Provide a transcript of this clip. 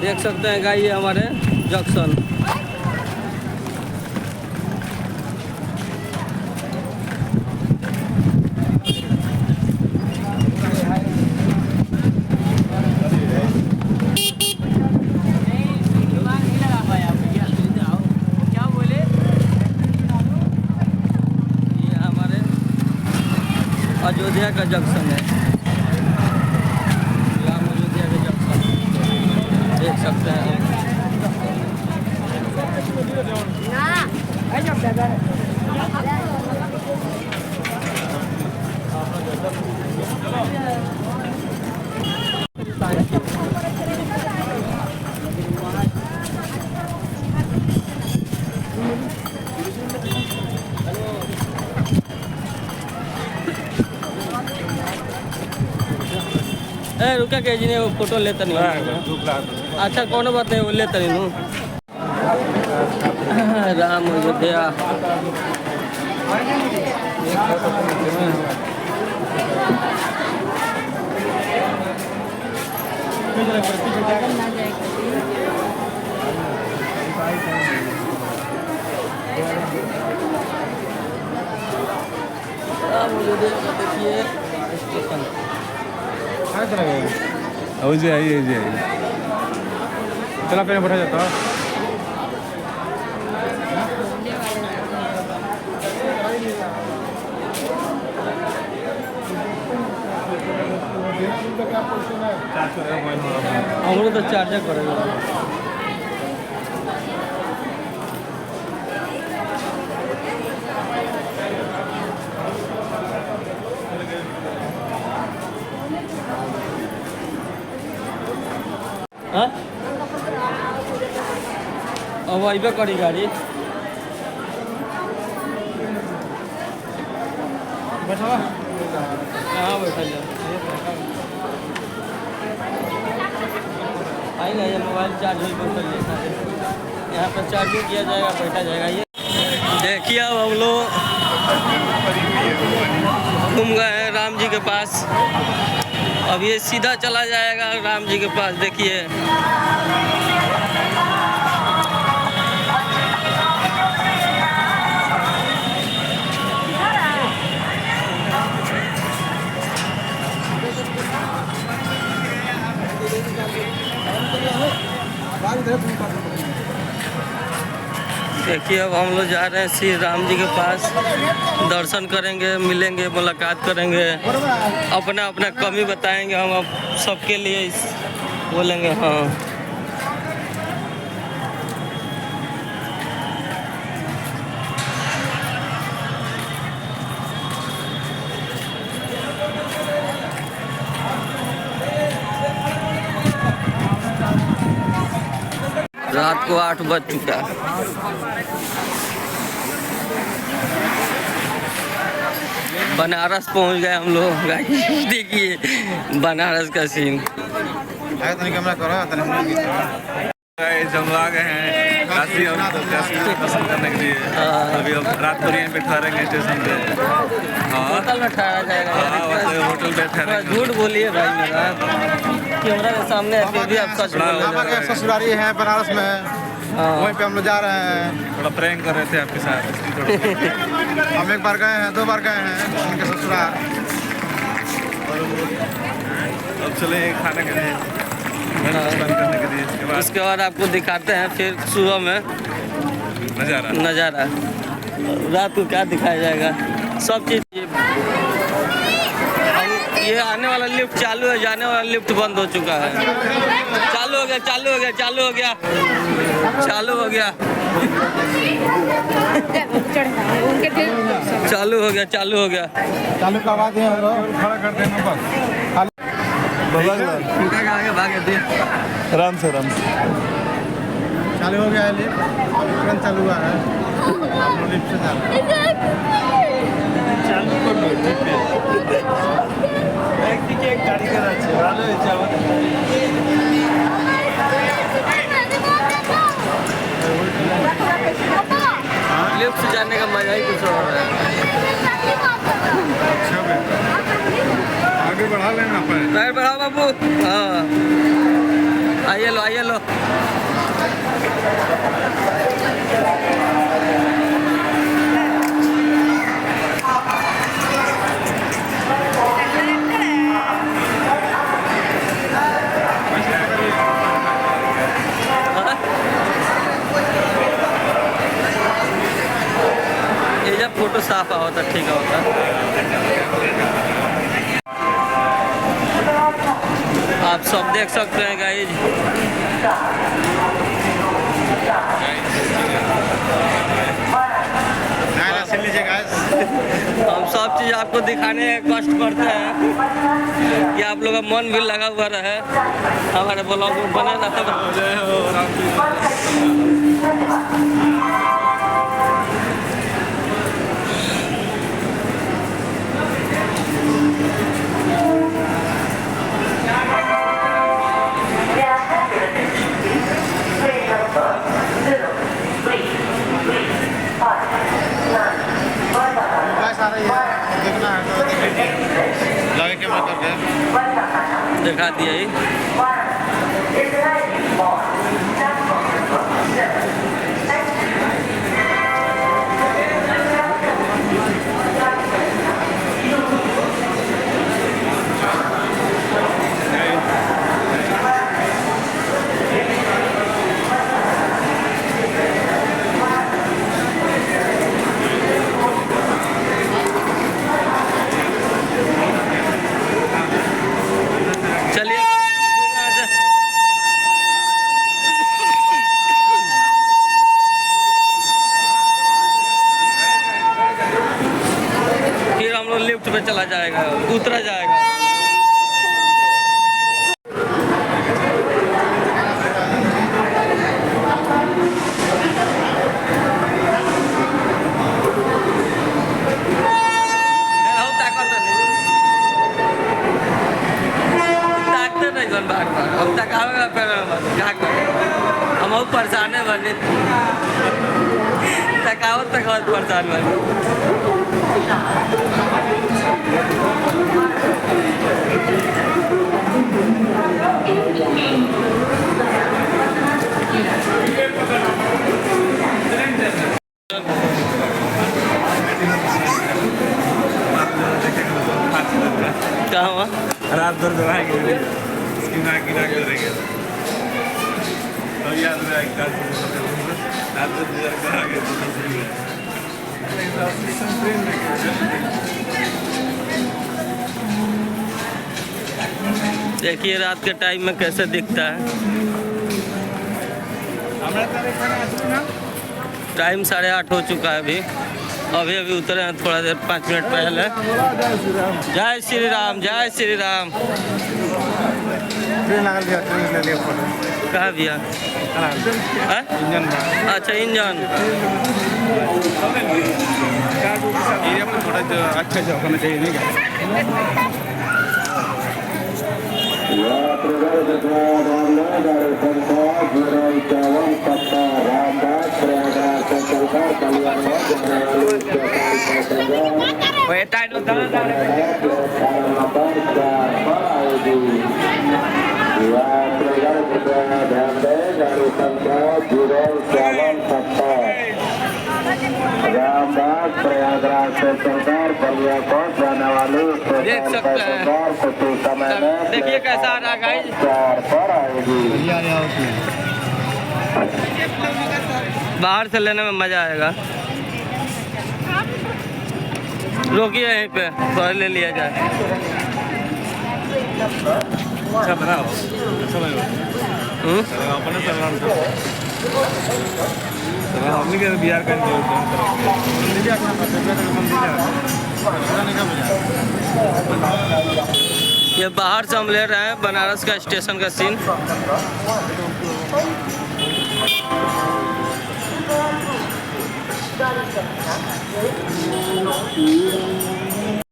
देख सकते हैं गाइस, ये हमारे जंक्शन। अयोध्या का जंक्शन है, राम अयोध्या का जंक्शन देख सकते हैं। रुका के जी ने वो फोटो लेता नहीं। अच्छा कौन बात नहीं, वो लेता नहीं हूँ। राम अयोध्या देखिए स्टेशन। जी आइए जी आइए, चला पहले बैठा जाता है। हमरो तो चार्जर करेगा। हाँ अब अबे करी गाड़ी। बैठा कहाँ बैठा जाए, आएगा ये मोबाइल चार्ज हो कर लेना है। यहाँ पर चार्जिंग किया जाएगा, बैठा जाएगा। ये देखिए अब हम लोग घूम गए हैं राम जी के पास। अब ये सीधा चला जाएगा राम जी के पास। देखिए देखिए अब हम लोग जा रहे हैं श्री राम जी के पास। दर्शन करेंगे, मिलेंगे, मुलाकात करेंगे, अपना अपना कमी बताएंगे हम अब सबके लिए बोलेंगे। हाँ रात को 8 बज चुका है। बनारस पहुंच गए हम लोग। देखिए बनारस का सीन। हम आ गए हैं काशी दर्शन करने के लिए। अभी अब रात को यहीं पे ठहरेंगे स्टेशन पे। होटल में ठहरा जाएगा। होटल पे ठहरेंगे। झूठ बोलिए भाई, मेरा कैमरा के सामने है फिर भी आप सच बोल रहे हैं। ससुरारी है बनारस में, वहीं पे हम लोग जा रहे हैं। थोड़ा प्रैंक कर रहे थे आपके साथ। हम एक बार गए हैं, 2 बार गए हैं उनके ससुराल। अब चले खाने के लिए, करने के लिए। उसके बाद आपको दिखाते हैं फिर सुबह में नज़ारा। रात को क्या दिखाया जाएगा, सब चीज़। ये आने वाला लिफ्ट चालू है, जाने वाला लिफ्ट बंद हो चुका है। चालू हो गया, चालू हो गया, चालू हो गया, चालू हो गया, चालू हो गया, चालू हो गया। चालू करवा दिए हम लोग, खड़ा कर देना बस। आगे भागे दे। आराम से चालू हो गया है लिफ्ट, अभी तुरंत चालू हुआ है। हम लोग लिफ्ट से जा रहे हैं। चालू कर लो। एक कारीगर আছে ভালো হয়েছে আমাদের। लिफ्ट से जाने का मजा ही कुछ और है। अच्छा आगे बढ़ा लेना पैर बढ़ाओ बाबू। हाँ आइए लो आइए लो। ये जब फोटो साफ आओ तो ठीक होता। आप सब देख सकते हैं गाइज। हम सब चीज़ आपको दिखाने का कष्ट करते हैं कि आप लोग का मन भी लगा हुआ रहे, हमारे ब्लॉग में बने रहे। दिखा दिया ही। लिफ्ट पे चला जाएगा, उतरा जाएगा। हम परेशान है बने थकावट परेशान बने। क्या हुआ? रात भर दौड़ाएंगे, गिना करेंगे तो याद में आएगा। रात भर देखिए रात के टाइम में कैसे दिखता है। टाइम 8:30 हो चुका है अभी। अभी उतरे हैं थोड़ा देर 5 मिनट पहले। जय श्री राम, जय श्री राम। कहाँ भैया? अच्छा इंजन थोड़ा अच्छा जॉब करना चाहिए नहीं क्या? प्रयागराज से सरकार बलिया को जाने वाली देख सकते हैं। देखिए कैसा आ रहा गाइस। बाहर से लेने में मजा आएगा। रोकिए यहीं पे तो ले लिया जाए। अच्छा बनाओ, अच्छा लगा हमने के बिहार का ये बाहर से हम ले रहे हैं बनारस का स्टेशन का सीन। गाड़ी